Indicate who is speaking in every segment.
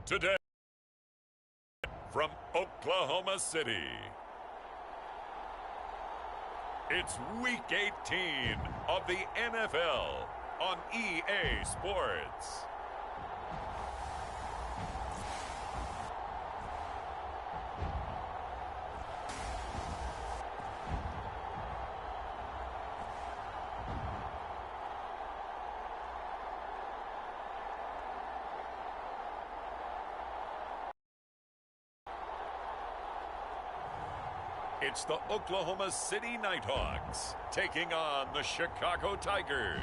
Speaker 1: Today, from Oklahoma City, it's Week 18 of the NFL on EA Sports. It's the Oklahoma City Nighthawks taking on the Chicago Tigers.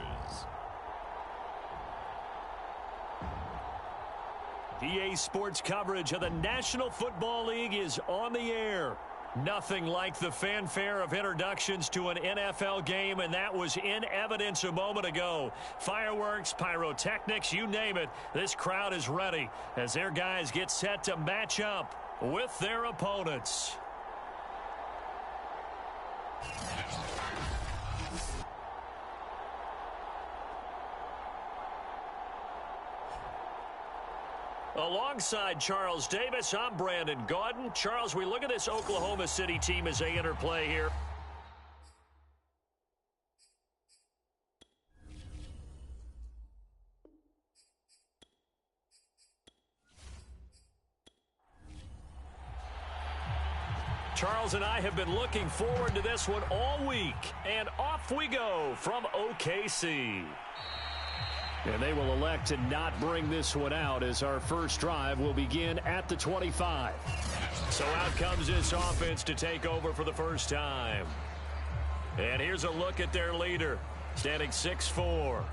Speaker 2: EA Sports coverage of the National Football League is on the air. Nothing like the fanfare of introductions to an NFL game, and that was in evidence a moment ago. Fireworks, pyrotechnics, you name it. This crowd is ready as their guys get set to match up with their opponents. Alongside Charles Davis, I'm Brandon Gaudin. Charles, we look at this Oklahoma City team as they interplay here. Charles and I have been looking forward to this one all week, and off we go from OKC. And they will elect to not bring this one out as our first drive will begin at the 25. So out comes this offense to take over for the first time. And here's a look at their leader, standing 6'4".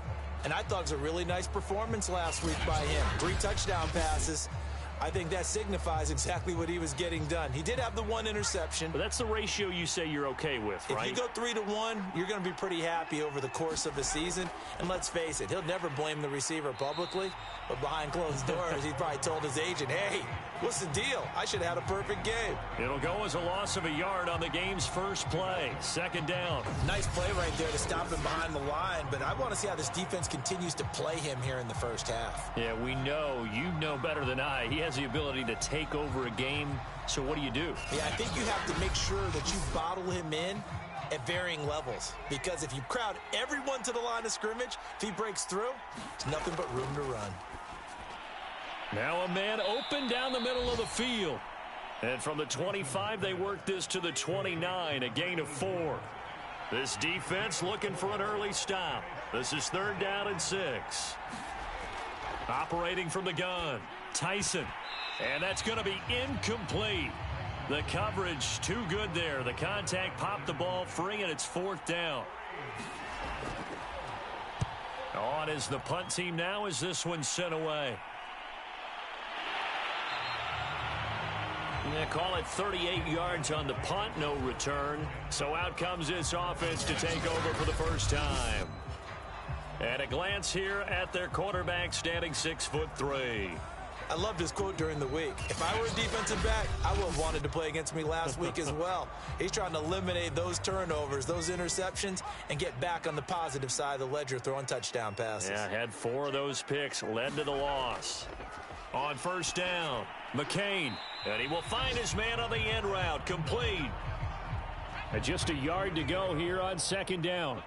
Speaker 3: And I thought it was a really nice performance last week by him. 3 touchdown passes. I think that signifies exactly what he was getting done. He did have the 1 interception.
Speaker 2: But that's the ratio you say you're okay with, right?
Speaker 3: If you go 3-1, you're going to be pretty happy over the course of the season. And let's face it, he'll never blame the receiver publicly. But behind closed doors, he probably told his agent, hey, what's the deal? I should have had a perfect game.
Speaker 2: It'll go as a loss of a yard on the game's first play. 2nd down.
Speaker 3: Nice play right there to stop him behind the line. But I want to see how this defense continues to play him here in the first half.
Speaker 2: Yeah, we know. You know better than I. He has the ability to take over a game. So what do you do?
Speaker 3: Yeah, I think you have to make sure that you bottle him in at varying levels. Because if you crowd everyone to the line of scrimmage, if he breaks through, it's nothing but room to run.
Speaker 2: Now a man open down the middle of the field. And from the 25, they work this to the 29, a gain of 4. This defense looking for an early stop. This is 3rd down and 6. Operating from the gun, Tyson. And that's going to be incomplete. The coverage too good there. The contact popped the ball free, and it's 4th down. On is the punt team now as this one's sent away. They call it 38 yards on the punt, no return. So out comes this offense to take over for the first time. And a glance here at their quarterback standing 6'3".
Speaker 3: I loved his quote during the week. If I were a defensive back, I would have wanted to play against me last week as well. He's trying to eliminate those turnovers, those interceptions, and get back on the positive side of the ledger throwing touchdown passes.
Speaker 2: Yeah, had 4 of those picks, led to the loss. On 1st down, McCain. And he will find his man on the end route, complete. And just a yard to go here on 2nd down.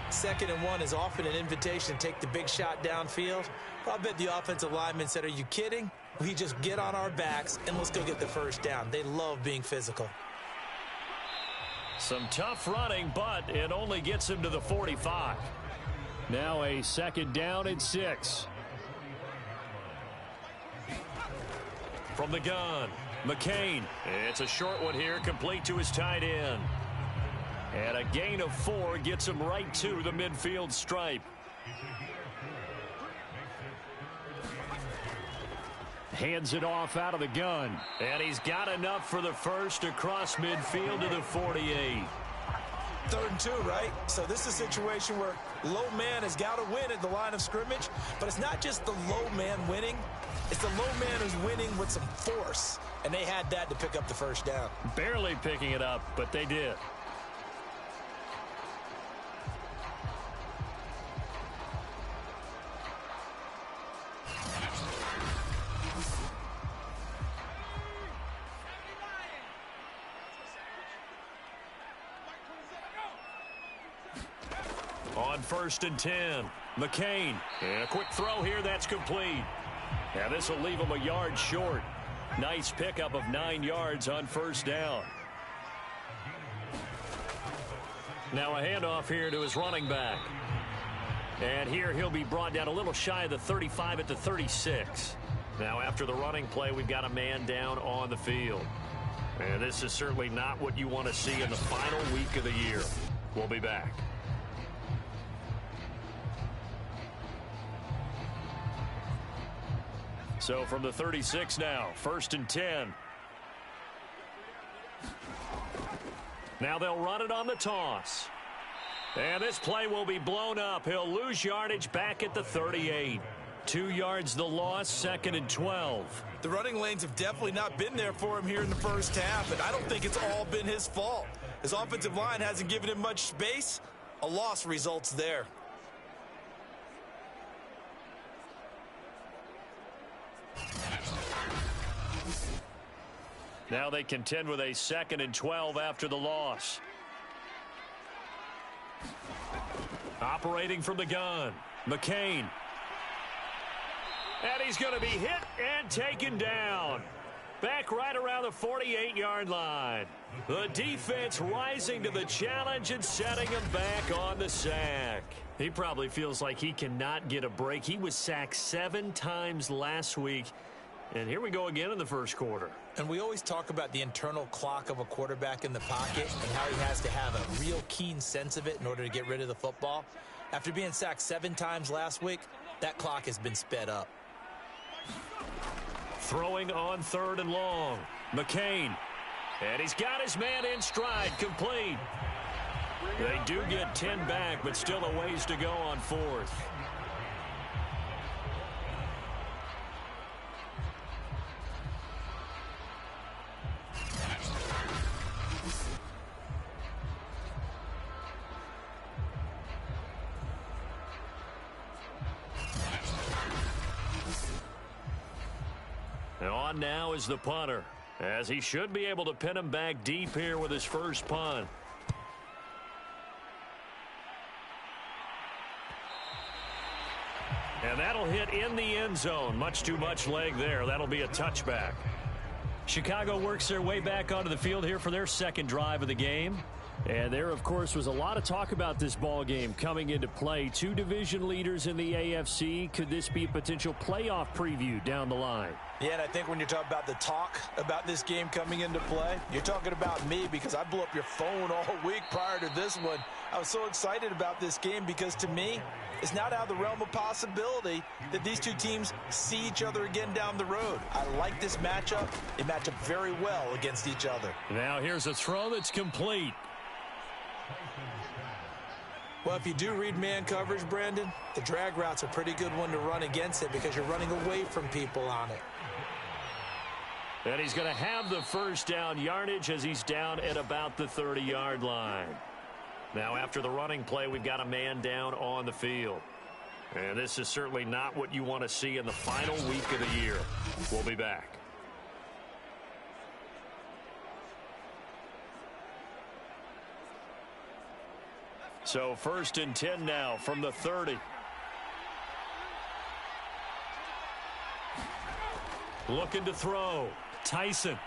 Speaker 3: Second and 1 is often an invitation to take the big shot downfield. I bet the offensive lineman said, are you kidding? We just get on our backs and let's go get the first down. They love being physical.
Speaker 2: Some tough running, but it only gets him to the 45. Now a 2nd down and 6. From the gun, McCain. It's a short one here, complete to his tight end. And a gain of 4 gets him right to the midfield stripe. Hands it off out of the gun. And he's got enough for the first across midfield to the 48.
Speaker 3: 3rd and 2, right? So this is a situation where low man has got to win at the line of scrimmage. But it's not just the low man winning. It's the low man who's winning with some force. and they had that to pick up the first down.
Speaker 2: Barely picking it up, but they did. On 1st and 10, McCain. And a quick throw here, that's complete. Now this will leave him a yard short. Nice pickup of 9 yards on 1st down. Now a handoff here to his running back. And here he'll be brought down a little shy of the 35 at the 36. Now after the running play, we've got a man down on the field. And this is certainly not what you want to see in the final week of the year. We'll be back. So from the 36 now, 1st and 10. Now they'll run it on the toss. And this play will be blown up. He'll lose yardage back at the 38. 2 yards the loss, 2nd and 12.
Speaker 3: The running lanes have definitely not been there for him here in the first half, and I don't think it's all been his fault. His offensive line hasn't given him much space. A loss results there.
Speaker 2: Now they contend with a 2nd and 12 after the loss. Operating from the gun, McCain. And he's going to be hit and taken down. Back right around the 48-yard line. The defense rising to the challenge and setting him back on the sack. He probably feels like he cannot get a break. He was sacked 7 times last week. And here we go again in the first quarter.
Speaker 3: And we always talk about the internal clock of a quarterback in the pocket and how he has to have a real keen sense of it in order to get rid of the football. After being sacked 7 times last week, that clock has been sped up.
Speaker 2: Throwing on 3rd and long. McCain. And he's got his man in stride, complete. They do get 10 back, but still a ways to go on 4th. On now is the punter, as he should be able to pin him back deep here with his first punt. And that'll hit in the end zone. Much too much leg there. That'll be a touchback. Chicago works their way back onto the field here for their second drive of the game. And there, of course, was a lot of talk about this ball game coming into play. 2 division leaders in the AFC. Could this be a potential playoff preview down the line?
Speaker 3: Yeah, and I think when you're talking about the talk about this game coming into play, you're talking about me because I blew up your phone all week prior to this one. I was so excited about this game because to me, it's not out of the realm of possibility that these 2 teams see each other again down the road. I like this matchup. They match up very well against each other.
Speaker 2: Now here's a throw that's complete.
Speaker 3: Well, if you do read man coverage, Brandon, the drag route's a pretty good one to run against it because you're running away from people on it.
Speaker 2: And he's going to have the first down yardage as he's down at about the 30-yard line. Now after the running play, we've got a man down on the field. And this is certainly not what you want to see in the final week of the year. We'll be back. So 1st and 10 now from the 30. Looking to throw. Tyson.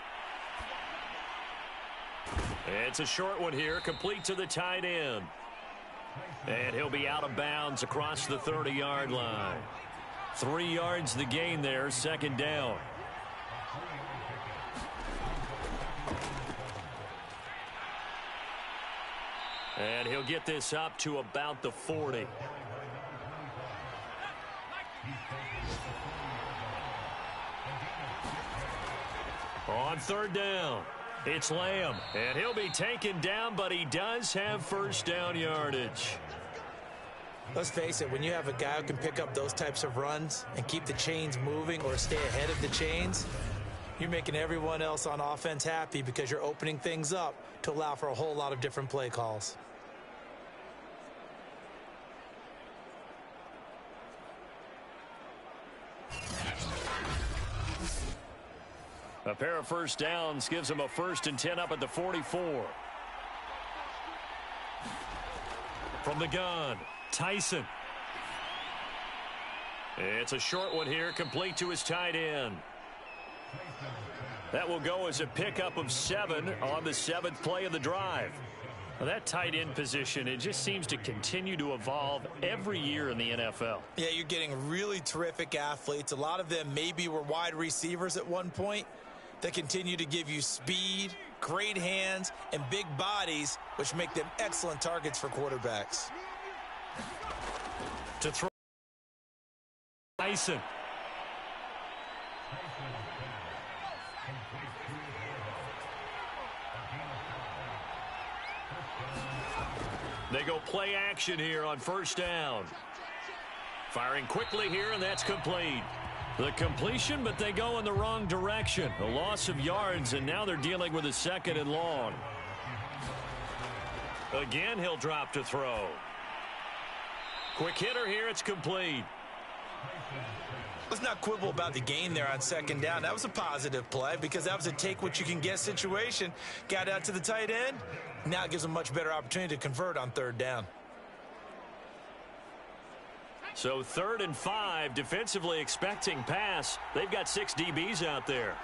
Speaker 2: It's a short one here, complete to the tight end. And he'll be out of bounds across the 30-yard line. 3 yards the gain there, 2nd down. And he'll get this up to about the 40. On 3rd down, it's Lamb. And he'll be taken down, but he does have first down yardage.
Speaker 3: Let's face it, when you have a guy who can pick up those types of runs and keep the chains moving or stay ahead of the chains, You're making everyone else on offense happy because you're opening things up to allow for a whole lot of different play calls.
Speaker 2: A pair of first downs gives them a 1st and 10 up at the 44. From the gun, Tyson. It's a short one here, complete to his tight end. That will go as a pickup of 7 on the 7th play of the drive. Well, that tight end position, it just seems to continue to evolve every year in the NFL.
Speaker 3: Yeah, you're getting really terrific athletes. A lot of them maybe were wide receivers at one point that continue to give you speed, great hands, and big bodies, which make them excellent targets for quarterbacks.
Speaker 2: To throw Tyson. They go play action here on 1st down. Firing quickly here, and that's complete. The completion, but they go in the wrong direction. A loss of yards, and now they're dealing with a 2nd and long. Again, he'll drop to throw. Quick hitter here, it's complete.
Speaker 3: Let's not quibble about the gain there on 2nd down. That was a positive play because that was a take-what-you-can-get situation. Got out to the tight end. Now it gives them a much better opportunity to convert on 3rd down.
Speaker 2: So 3rd and 5, defensively expecting pass. They've got 6 DBs out there.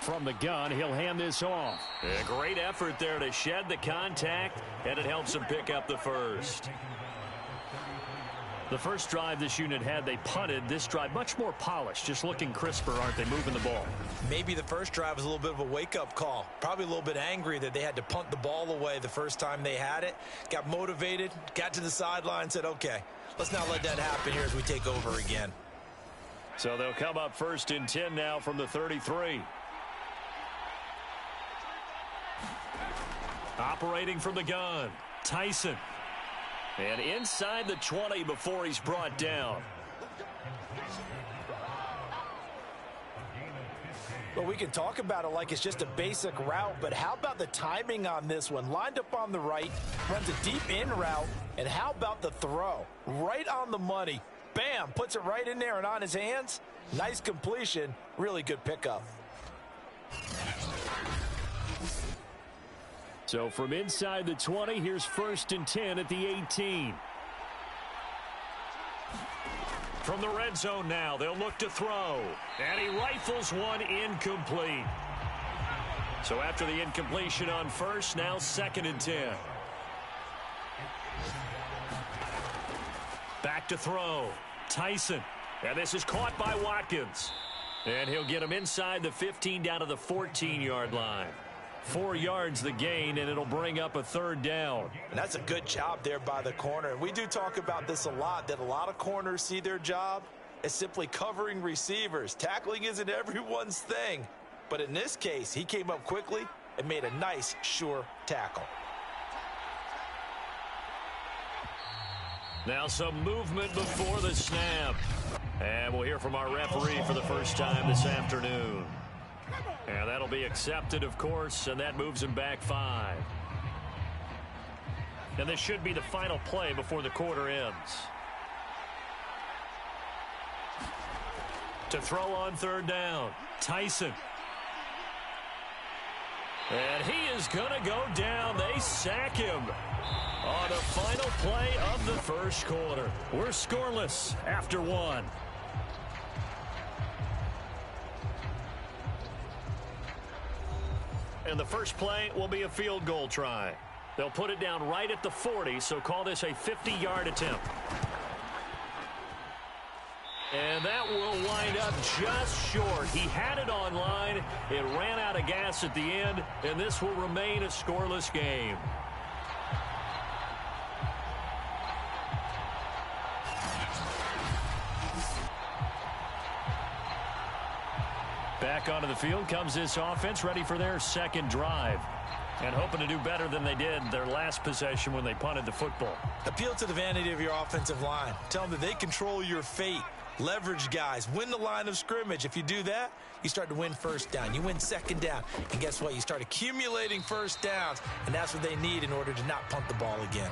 Speaker 2: From the gun, he'll hand this off. A great effort there to shed the contact, and it helps him pick up the 1st. The first drive this unit had, they punted. This drive, much more polished, just looking crisper, aren't they, moving the ball?
Speaker 3: Maybe the first drive was a little bit of a wake-up call. Probably a little bit angry that they had to punt the ball away the first time they had it. Got motivated, got to the sideline, said, okay, let's not let that happen here as we take over again.
Speaker 2: So they'll come up 1st and 10 now from the 33. Operating from the gun, Tyson. And inside the 20 before he's brought down.
Speaker 3: Well, we can talk about it like it's just a basic route, but how about the timing on this one? Lined up on the right, runs a deep in route, and how about the throw? Right on the money. Bam, puts it right in there and on his hands. Nice completion, really good pickup.
Speaker 2: So from inside the 20, here's 1st and 10 at the 18. From the red zone now, they'll look to throw. And he rifles one incomplete. So after the incompletion on 1st, now 2nd and 10. Back to throw. Tyson. And this is caught by Watkins. And he'll get him inside the 15 down to the 14-yard line. 4 yards the gain, and it'll bring up a 3rd down.
Speaker 3: And that's a good job there by the corner. And we do talk about this a lot, that a lot of corners see their job as simply covering receivers. Tackling isn't everyone's thing. But in this case, he came up quickly and made a nice, sure tackle.
Speaker 2: Now some movement before the snap. And we'll hear from our referee for the first time this afternoon. And that'll be accepted, of course, and that moves him back 5. And this should be the final play before the quarter ends. To throw on 3rd down, Tyson. And he is going to go down. They sack him on the final play of the first quarter. We're scoreless after 1. And the first play will be a field goal try. They'll put it down right at the 40, so call this a 50-yard attempt. And that will wind up just short. He had it on line. It ran out of gas at the end, and this will remain a scoreless game. Back onto the field comes this offense, ready for their 2nd drive. And hoping to do better than they did their last possession when they punted the football.
Speaker 3: Appeal to the vanity of your offensive line. Tell them that they control your fate. leverage guys, win the line of scrimmage. If you do that, you start to win first down. You win second down. And guess what? You start accumulating first downs, and that's what they need in order to not punt the ball again.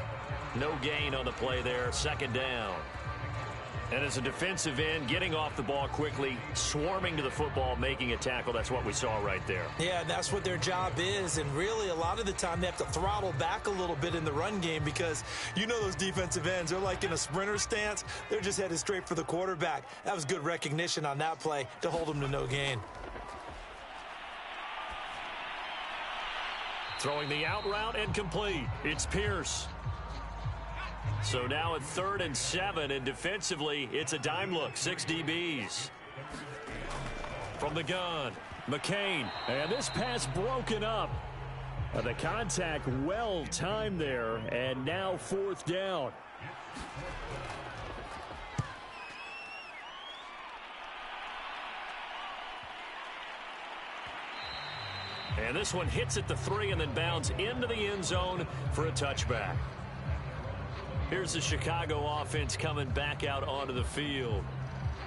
Speaker 2: No gain on the play there, second down. And as a defensive end, getting off the ball quickly, swarming to the football, making a tackle, that's what we saw right there.
Speaker 3: Yeah, that's what their job is. And really, a lot of the time, they have to throttle back a little bit in the run game because you know those defensive ends, they're like in a sprinter stance. They're just headed straight for the quarterback. That was good recognition on that play to hold them to no gain.
Speaker 2: Throwing the out route and complete. It's Pierce. So now at 3rd and 7, and defensively, it's a dime look, 6 DBs. From the gun, McCain. And this pass broken up. The contact well timed there, and now 4th down. And this one hits at the 3 and then bounds into the end zone for a touchback. Here's the Chicago offense coming back out onto the field.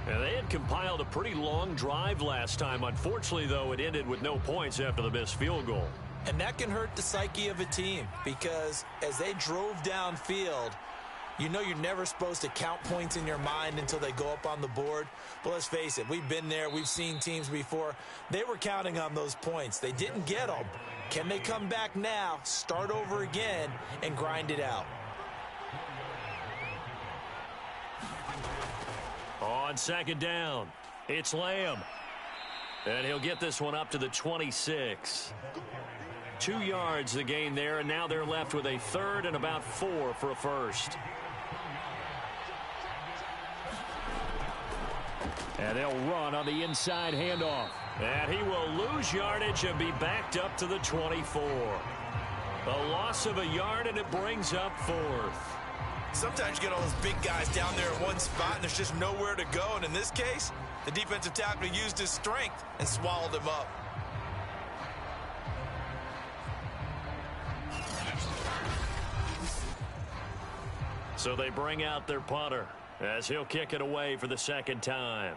Speaker 2: And they had compiled a pretty long drive last time. Unfortunately, though, it ended with no points after the missed field goal.
Speaker 3: And that can hurt the psyche of a team because as they drove downfield, you know you're never supposed to count points in your mind until they go up on the board. But let's face it, we've been there. We've seen teams before. They were counting on those points. They didn't get them. Can they come back now, start over again, and grind it out?
Speaker 2: On second down, it's Lamb. And he'll get this one up to the 26. 2 yards the gain there, and now they're left with a 3rd and about 4 for a first. And they'll run on the inside handoff. And he will lose yardage and be backed up to the 24. A loss of a yard, and it brings up 4th.
Speaker 3: Sometimes you get all those big guys down there in one spot, and there's just nowhere to go. And in this case, the defensive tackle used his strength and swallowed him up.
Speaker 2: So they bring out their punter as he'll kick it away for the second time.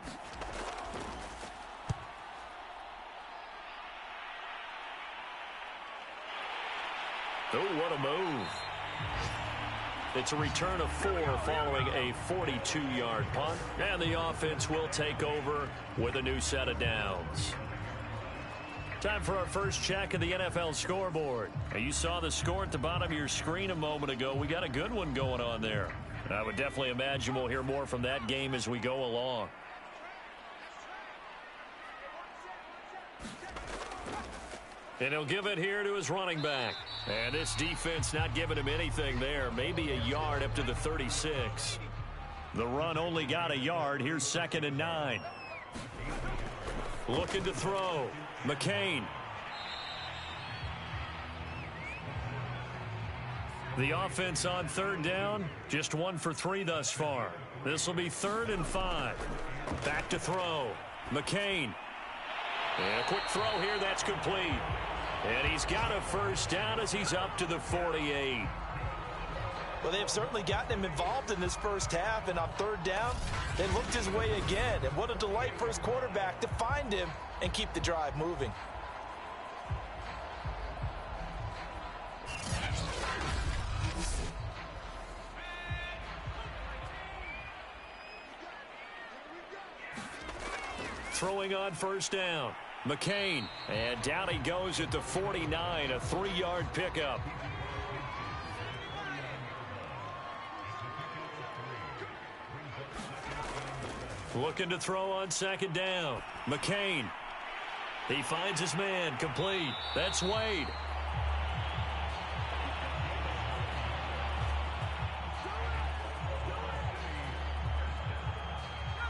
Speaker 2: Oh, what a move. It's a return of 4 following a 42-yard punt. And the offense will take over with a new set of downs. Time for our first check of the NFL scoreboard. You saw the score at the bottom of your screen a moment ago. We got a good one going on there. I would definitely imagine we'll hear more from that game as we go along. And he'll give it here to his running back. And this defense not giving him anything there. Maybe a yard up to the 36. The run only got a yard. Here's 2nd and 9. Looking to throw. McCain. The offense on 3rd down, just 1 for 3 thus far. This will be 3rd and 5. Back to throw. McCain. And a quick throw here, that's complete. And he's got a first down as he's up to the 48.
Speaker 3: Well, they've certainly gotten him involved in this first half, and on 3rd down, they looked his way again. And what a delight for his quarterback to find him and keep the drive moving.
Speaker 2: Throwing on 1st down. McCain. And down he goes at the 49, a 3-yard pickup. Looking to throw on 2nd down. McCain. He finds his man, complete. That's Wade.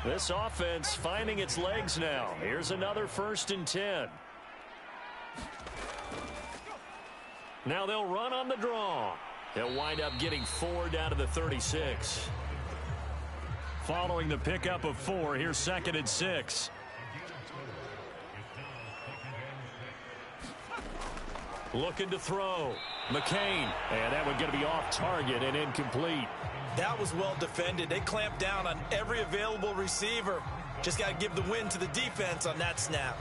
Speaker 2: This offense finding its legs now. Here's another 1st and 10. Now they'll run on the draw. They'll wind up getting 4 down to the 36. Following the pickup of 4, here's 2nd and 6. Looking to throw. McCain. And that one going to be off target and incomplete.
Speaker 3: That was well defended. They clamped down on every available receiver. Just got to give the win to the defense on that snap.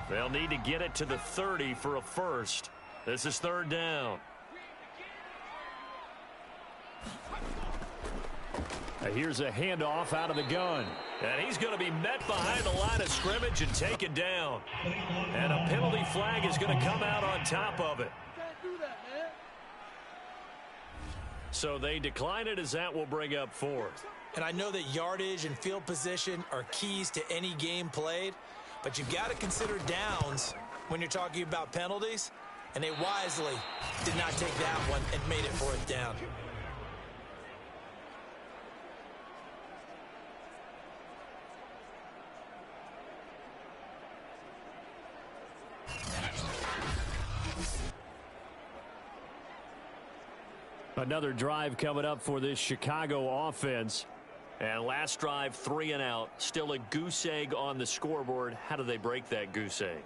Speaker 2: They'll need to get it to the 30 for a first. This is third down. Here's a handoff out of the gun. And he's going to be met behind the line of scrimmage and taken down. And a penalty flag is going to come out on top of it. So they decline it as that will bring up fourth.
Speaker 3: And I know that yardage and field position are keys to any game played, but you've got to consider downs when you're talking about penalties, and they wisely did not take that one and made it fourth down.
Speaker 2: Another drive coming up for this Chicago offense. And last drive, 3 and out. Still a goose egg on the scoreboard. How do they break that goose egg?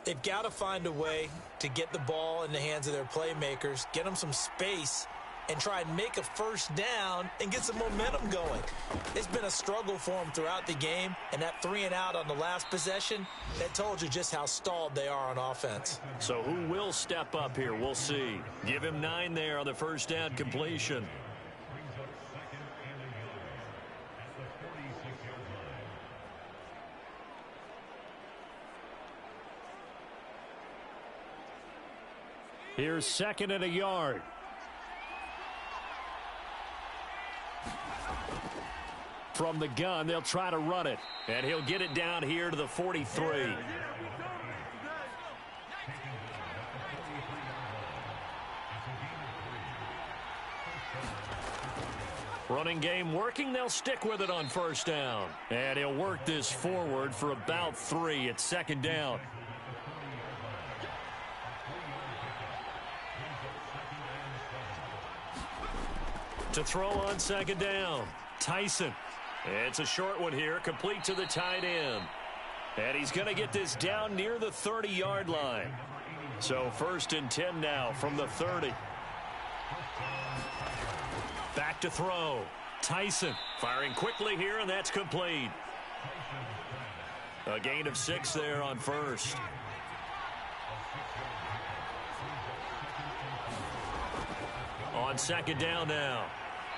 Speaker 3: They've got to find a way to get the ball in the hands of their playmakers, get them some space, and try and make a first down and get some momentum going. It's been a struggle for them throughout the game, and that 3 and out on the last possession, that told you just how stalled they are on offense.
Speaker 2: So who will step up here? We'll see. Give him 9 there on the first down completion. Here's second and a yard. From the gun, they'll try to run it. And he'll get it down here to the 43. Running game working. They'll stick with it on first down. And he'll work this forward for about 3. It's second down. To throw on second down, Tyson. It's a short one here, complete to the tight end. And he's going to get this down near the 30-yard line. So first and 10 now from the 30. Back to throw. Tyson firing quickly here, and that's complete. A gain of 6 there on first. On second down now,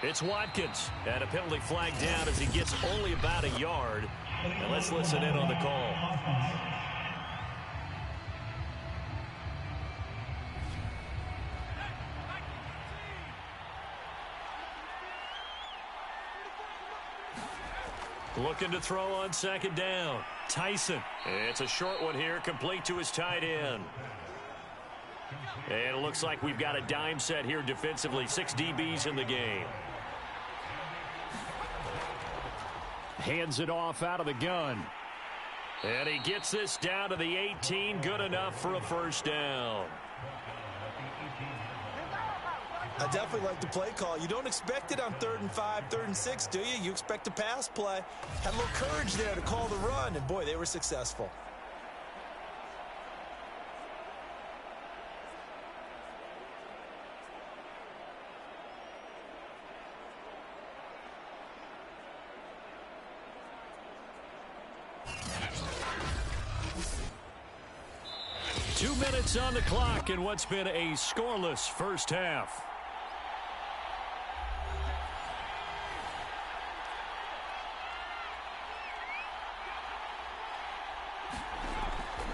Speaker 2: it's Watkins. And a penalty flag down as he gets only about a yard. And let's listen in on the call. Looking to throw on second down. Tyson. It's a short one here, complete to his tight end. And it looks like we've got a dime set here defensively. 6 DBs in the game. Hands it off out of the gun. And he gets this down to the 18. Good enough for a first down.
Speaker 3: I definitely like the play call. You don't expect it on 3rd and 5, 3rd and 6, do you? You expect a pass play. Had a little courage there to call the run, and boy, they were successful.
Speaker 2: Two minutes on the clock in what's been a scoreless first half.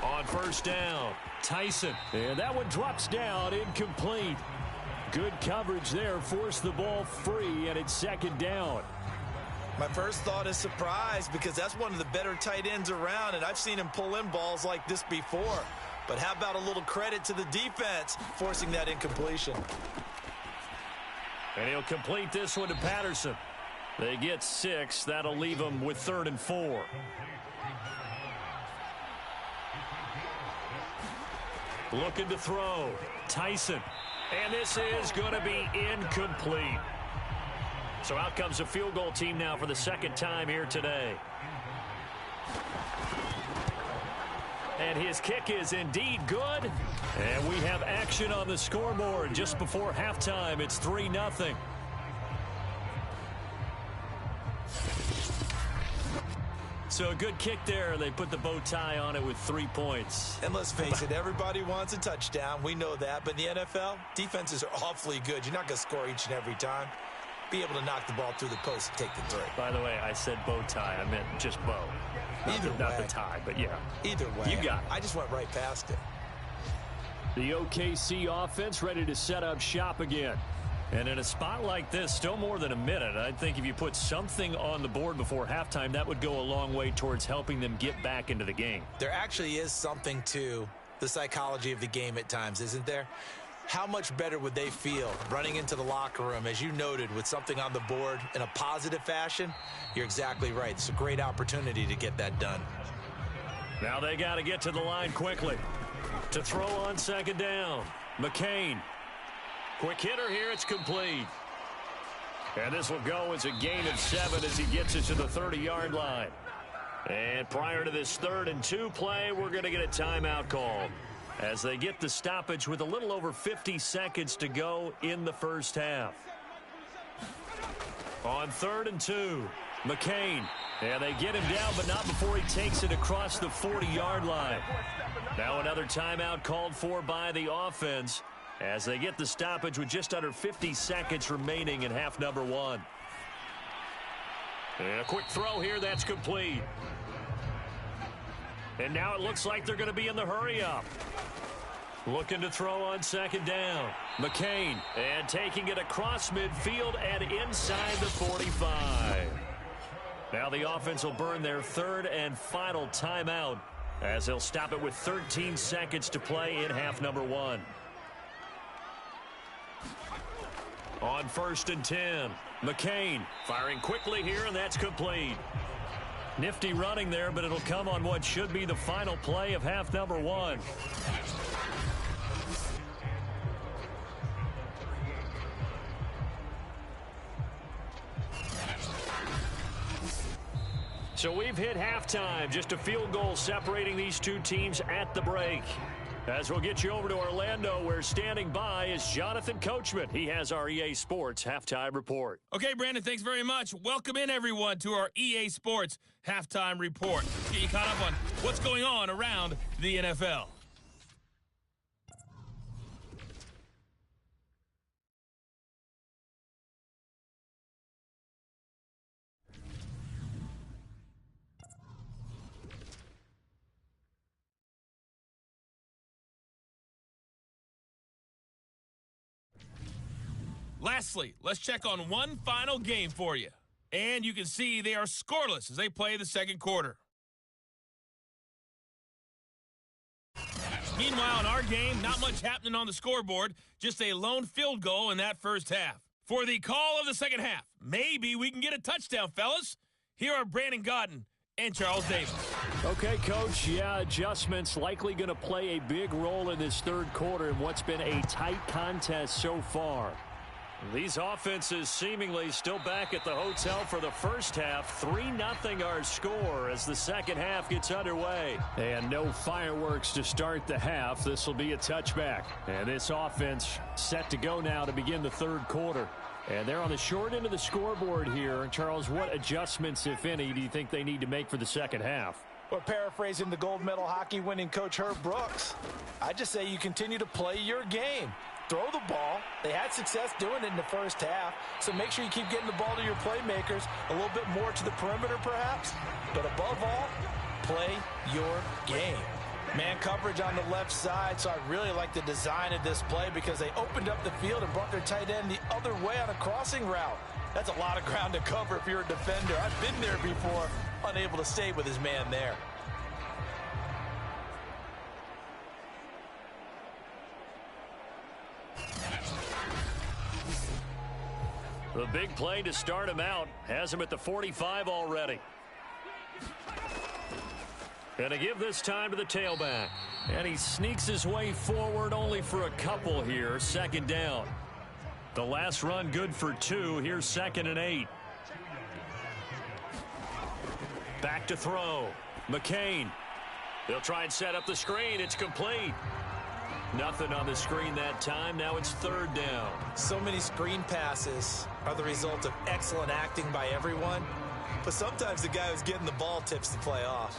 Speaker 2: On first down, Tyson. And that one drops down, incomplete. Good coverage there, forced the ball free, and it's second down.
Speaker 3: My first thought is surprise, because that's one of the better tight ends around, and I've seen him pull in balls like this before. But how about a little credit to the defense forcing that incompletion?
Speaker 2: And he'll complete this one to Patterson. They get 6. That'll leave them with 3rd and 4. Looking to throw. Tyson. And this is going to be incomplete. So out comes a field goal team now for the second time here today. And his kick is indeed good. And we have action on the scoreboard just before halftime. It's 3-0. So a good kick there. They put the bow tie on it with 3 points.
Speaker 3: And let's face it, everybody wants a touchdown. We know that. But in the NFL, defenses are awfully good. You're not going to score each and every time. Be able to knock the ball through the post and take the three.
Speaker 2: By the way, I said bow tie. I meant just bow. Not the tie, but yeah.
Speaker 3: Either way.
Speaker 2: You got it.
Speaker 3: I just went right past it.
Speaker 2: The OKC offense ready to set up shop again. And in a spot like this, still more than a minute, I think if you put something on the board before halftime, that would go a long way towards helping them get back into the game.
Speaker 3: There actually is something to the psychology of the game at times, isn't there? How much better would they feel running into the locker room, as you noted, with something on the board in a positive fashion? You're exactly right. It's a great opportunity to get that done.
Speaker 2: Now they got to get to the line quickly. To throw on second down, McCain. Quick hitter here, it's complete. And this will go as a gain of 7 as he gets it to the 30-yard line. And prior to this 3rd and 2 play, we're going to get a timeout call as they get the stoppage with a little over 50 seconds to go in the first half. On 3rd and 2, McCain. And they get him down, but not before he takes it across the 40-yard line. Now another timeout called for by the offense as they get the stoppage with just under 50 seconds remaining in half number 1. And a quick throw here, that's complete. And now it looks like they're going to be in the hurry-up. Looking to throw on second down. McCain, and taking it across midfield and inside the 45. Now the offense will burn their 3rd and final timeout as they'll stop it with 13 seconds to play in half number 1. On 1st and 10, McCain firing quickly here, and that's complete. Nifty running there, but it'll come on what should be the final play of half number 1. So we've hit halftime, just a field goal separating these two teams at the break. As we'll get you over to Orlando, where standing by is Jonathan Coachman. He has our EA Sports Halftime Report.
Speaker 4: Okay, Brandon, thanks very much. Welcome in, everyone, to our EA Sports Halftime Report. Let's get you caught up on what's going on around the NFL. Lastly, let's check on one final game for you. And you can see they are scoreless as they play the second quarter. Meanwhile, in our game, not much happening on the scoreboard, just a lone field goal in that first half. For the call of the second half, maybe we can get a touchdown, fellas. Here are Brandon Godden and Charles Davis.
Speaker 2: Okay, Coach, yeah, adjustments likely going to play a big role in this third quarter in what's been a tight contest so far. These offenses seemingly still back at the hotel for the first half. 3-0 our score as the second half gets underway. And no fireworks to start the half. This will be a touchback. And this offense set to go now to begin the third quarter. And they're on the short end of the scoreboard here. Charles, what adjustments, if any, do you think they need to make for the second half?
Speaker 3: Well, paraphrasing the gold medal hockey winning coach Herb Brooks, I just say you continue to play your game. Throw the ball. They had success doing it in the first half, so make sure you keep getting the ball to your playmakers, a little bit more to the perimeter perhaps, but above all, play your game. Man coverage on the left side, so I really like the design of this play because they opened up the field and brought their tight end the other way on a crossing route. That's a lot of ground to cover if you're a defender. I've been there before, unable to stay with his man there.
Speaker 2: The big play to start him out has him at the 45 already. And to give this time to the tailback. And he sneaks his way forward only for a couple here. Second down. The last run good for 2. Here's 2nd and 8. Back to throw. McCain. They'll try and set up the screen. It's complete. Nothing on the screen that time. Now it's third down.
Speaker 3: So many screen passes are the result of excellent acting by everyone. But sometimes the guy who's getting the ball tips the play off.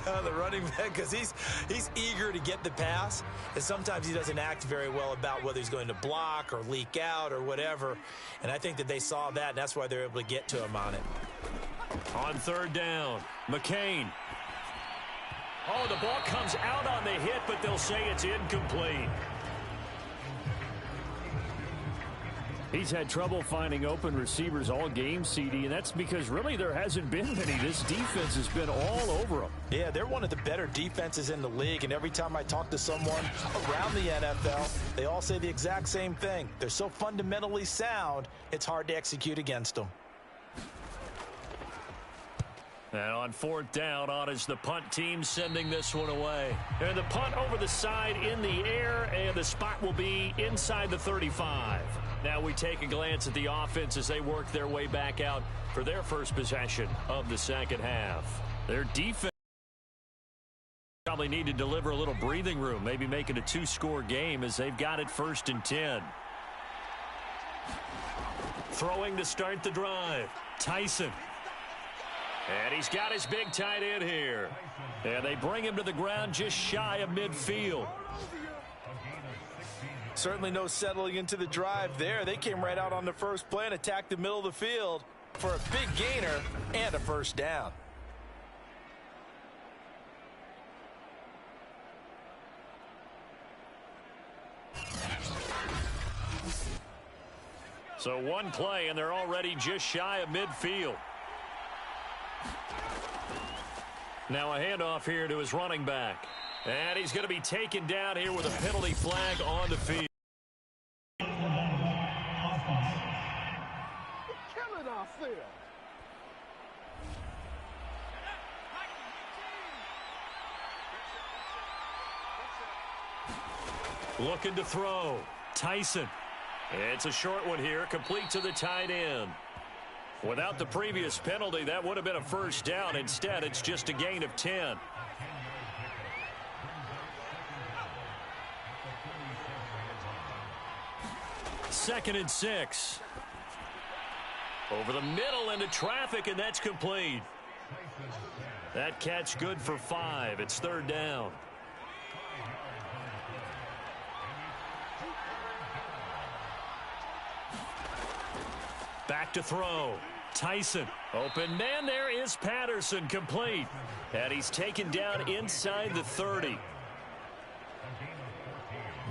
Speaker 3: The running back, because he's eager to get the pass. And sometimes he doesn't act very well about whether he's going to block or leak out or whatever. And I think that they saw that, and that's why they're able to get to him on it.
Speaker 2: On third down, McCain. Oh, the ball comes out on the hit, but they'll say it's incomplete.
Speaker 5: He's had trouble finding open receivers all game, CD, and that's because really there hasn't been many. This defense has been all over them.
Speaker 3: Yeah, they're one of the better defenses in the league, and every time I talk to someone around the NFL, they all say the exact same thing. They're so fundamentally sound, it's hard to execute against them.
Speaker 2: And on fourth down, on is the punt team sending this one away. And the punt over the side in the air, and the spot will be inside the 35. Now we take a glance at the offense as they work their way back out for their first possession of the second half. Their defense probably need to deliver a little breathing room, maybe make it a two-score game as they've got it first and 10. Throwing to start the drive, Tyson. And he's got his big tight end here. And they bring him to the ground just shy of midfield.
Speaker 3: Certainly no settling into the drive there. They came right out on the first play and attacked the middle of the field for a big gainer and a first down.
Speaker 2: So one play, and they're already just shy of midfield. Now a handoff here to his running back. And he's going to be taken down here with a penalty flag on the field. Looking to throw. Tyson. It's a short one here, complete to the tight end. Without the previous penalty, that would have been a first down. Instead, it's just a gain of 10. Second and 6. Over the middle into traffic, and that's complete. That catch good for 5. It's third down. Back to throw. Tyson. Open man, there is Patterson, complete. And he's taken down inside the 30.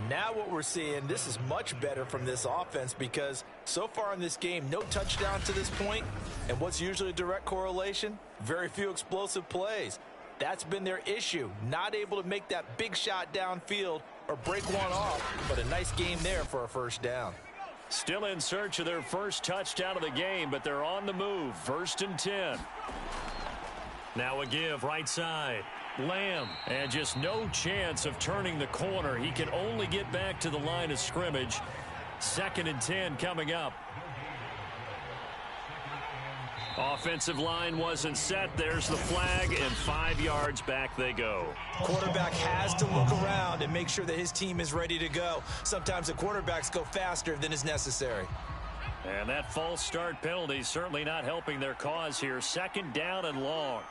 Speaker 3: Now what we're seeing, this is much better from this offense because so far in this game, no touchdown to this point. And what's usually a direct correlation? Very few explosive plays. That's been their issue. Not able to make that big shot downfield or break one off, but a nice game there for a first down.
Speaker 2: Still in search of their first touchdown of the game, but they're on the move. First and 10. Now a give right side. Lamb, and just no chance of turning the corner. He can only get back to the line of scrimmage. Second and 10 coming up. Offensive line wasn't set. There's the flag, and 5 yards back they go.
Speaker 3: Quarterback has to look around and make sure that his team is ready to go. Sometimes the quarterbacks go faster than is necessary.
Speaker 2: And that false start penalty certainly not helping their cause here. Second down and long.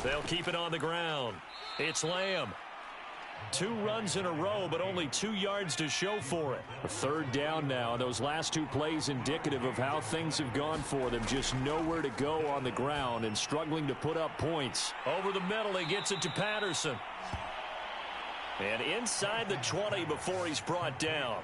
Speaker 2: They'll keep it on the ground. It's Lamb. 2 runs in a row, but only 2 yards to show for it. A third down now, and those last 2 plays indicative of how things have gone for them. Just nowhere to go on the ground and struggling to put up points. Over the middle, he gets it to Patterson. And inside the 20 before he's brought down.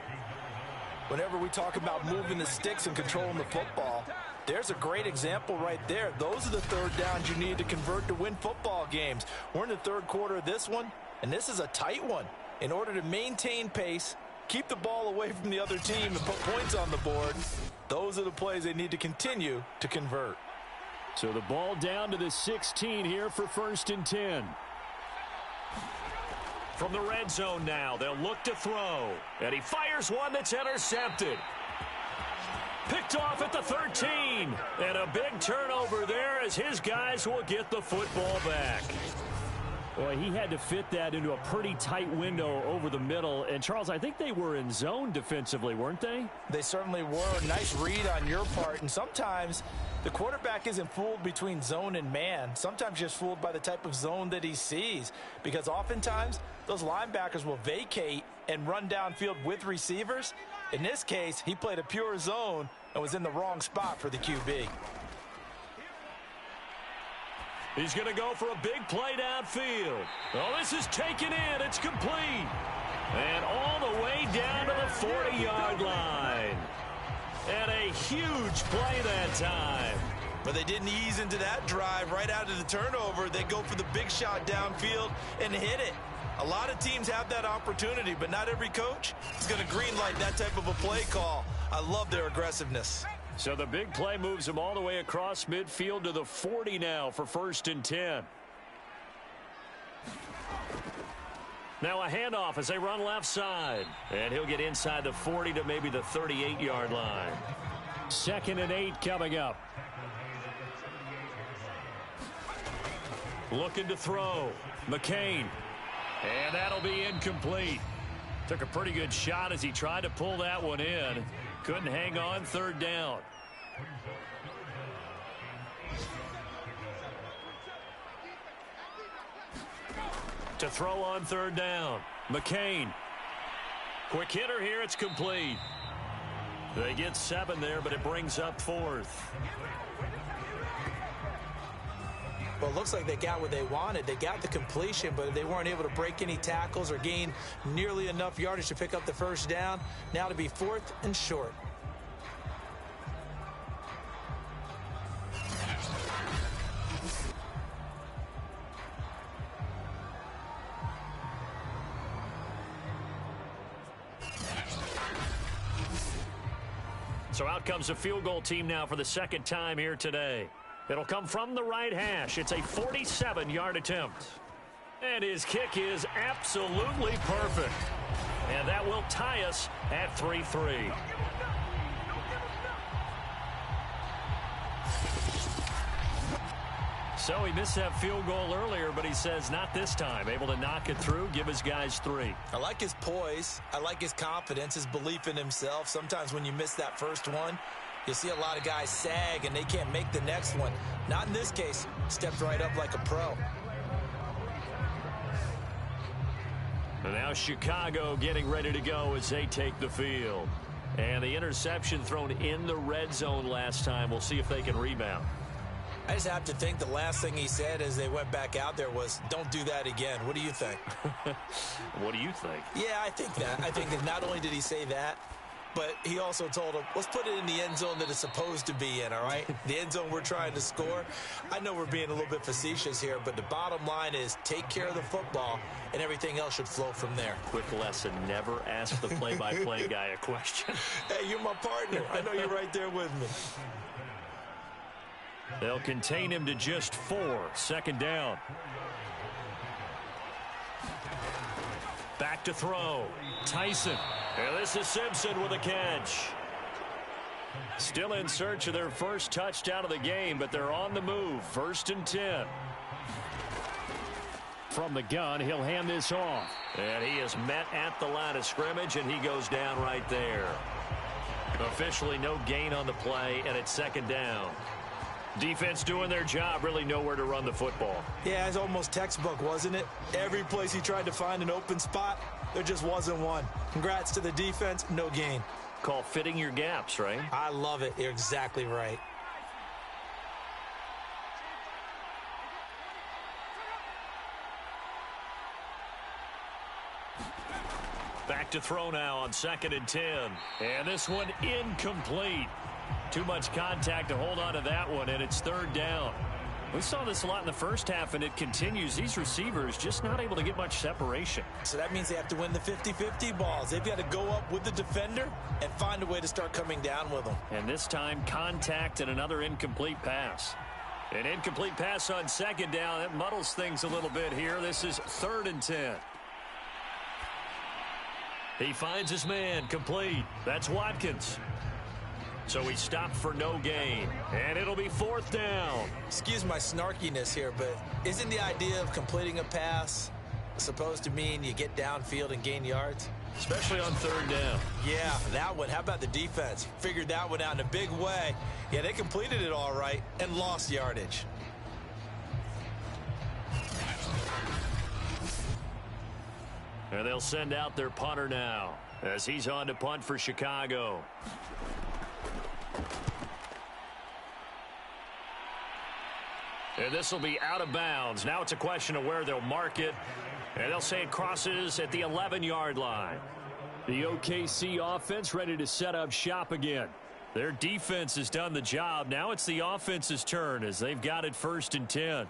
Speaker 3: Whenever we talk about moving the sticks and controlling the football, there's a great example right there. Those are the third downs you need to convert to win football games. We're in the third quarter of this one, and this is a tight one. In order to maintain pace, keep the ball away from the other team, and put points on the board, those are the plays they need to continue to convert.
Speaker 5: So the ball down to the 16 here for first and 10.
Speaker 2: From the red zone now, they'll look to throw. And he fires one that's intercepted. Picked off at the 13. And a big turnover there as his guys will get the football back.
Speaker 5: Boy, he had to fit that into a pretty tight window over the middle. And, Charles, I think they were in zone defensively, weren't they?
Speaker 3: They certainly were. Nice read on your part. And sometimes the quarterback isn't fooled between zone and man. Sometimes just fooled by the type of zone that he sees. Because oftentimes, those linebackers will vacate and run downfield with receivers. In this case, he played a pure zone and was in the wrong spot for the QB.
Speaker 2: He's going to go for a big play downfield. Oh, this is taken in. It's complete. And all the way down to the 40-yard line. And a huge play that time.
Speaker 3: But they didn't ease into that drive right out of the turnover. They go for the big shot downfield and hit it. A lot of teams have that opportunity, but not every coach is going to greenlight that type of a play call. I love their aggressiveness.
Speaker 2: So the big play moves them all the way across midfield to the 40 now for 1st and 10. Now a handoff as they run left side. And he'll get inside the 40 to maybe the 38-yard line.
Speaker 5: 2nd and 8 coming up.
Speaker 2: Looking to throw. McCain. And that'll be incomplete. Took a pretty good shot as he tried to pull that one in. Couldn't hang on, 3rd down. To throw on 3rd down. McCain. Quick hitter here, it's complete. They get 7 there, but it brings up 4th.
Speaker 3: Well, it looks like they got what they wanted. They got the completion, but they weren't able to break any tackles or gain nearly enough yardage to pick up the 1st down. Now to be 4th and short.
Speaker 2: So out comes a field goal team now for the 2nd time here today. It'll come from the right hash. It's a 47-yard attempt. And his kick is absolutely perfect. And that will tie us at 3-3. So he missed that field goal earlier, but he says not this time. Able to knock it through, give his guys 3.
Speaker 3: I like his poise. I like his confidence, his belief in himself. Sometimes when you miss that first one, you see a lot of guys sag and they can't make the next one. Not in this case. Stepped right up like a pro.
Speaker 2: And now Chicago getting ready to go as they take the field. And the interception thrown in the red zone last time. We'll see if they can rebound.
Speaker 3: I just have to think the last thing he said as they went back out there was, don't do that again. What do you think?
Speaker 2: What do you think?
Speaker 3: Yeah, I think that. I think that not only did he say that, but he also told him, let's put it in the end zone that it's supposed to be in, all right? The end zone we're trying to score. I know we're being a little bit facetious here, but the bottom line is take care of the football, and everything else should flow from there.
Speaker 2: Quick lesson, never ask the play-by-play guy a question.
Speaker 3: Hey, you're my partner. I know you're right there with me.
Speaker 2: They'll contain him to just 4. 2nd down. Back to throw. Tyson. And this is Simpson with a catch. Still in search of their first touchdown of the game, but they're on the move. 1st and 10.
Speaker 5: From the gun, he'll hand this off.
Speaker 2: And he is met at the line of scrimmage, and he goes down right there. Officially no gain on the play, and it's 2nd down. Defense doing their job, really nowhere to run the football.
Speaker 3: Yeah, it's almost textbook, wasn't it? Every place he tried to find an open spot, there just wasn't one. Congrats to the defense, no gain.
Speaker 2: Call fitting your gaps, right?
Speaker 3: I love it. You're exactly right.
Speaker 2: Back to throw now on 2nd and 10. And this one incomplete. Too much contact to hold on to that one, and it's 3rd down. We saw this a lot in the first half, and it continues. These receivers just not able to get much separation.
Speaker 3: So that means they have to win the 50-50 balls. They've got to go up with the defender and find a way to start coming down with them.
Speaker 2: And this time, contact and another incomplete pass. An incomplete pass on 2nd down. That muddles things a little bit here. This is 3rd and 10. He finds his man complete. That's Watkins. So he stopped for no gain, and it'll be 4th down.
Speaker 3: Excuse my snarkiness here, but isn't the idea of completing a pass supposed to mean you get downfield and gain yards?
Speaker 2: Especially on 3rd down.
Speaker 3: Yeah, that one. How about the defense? Figured that one out in a big way. Yeah, they completed it all right and lost yardage.
Speaker 2: And they'll send out their punter now as he's on to punt for Chicago. And this will be out of bounds. Now it's a question of where they'll mark it. And they'll say it crosses at the 11-yard line.
Speaker 5: The OKC offense ready to set up shop again.
Speaker 2: Their defense has done the job. Now it's the offense's turn as they've got it 1st and 10.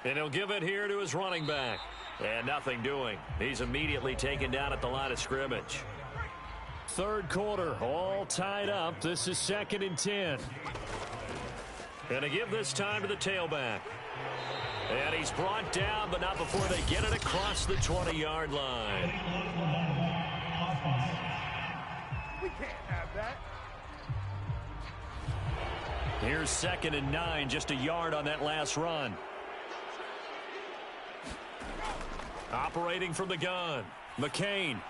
Speaker 2: And he'll give it here to his running back. And nothing doing. He's immediately taken down at the line of scrimmage.
Speaker 5: 3rd quarter, all tied up. This is 2nd and 10.
Speaker 2: And to give this time to the tailback. And he's brought down, but not before they get it across the 20-yard line.
Speaker 6: We can't have that.
Speaker 2: Here's 2nd and 9, just a yard on that last run. Operating from the gun, McCain.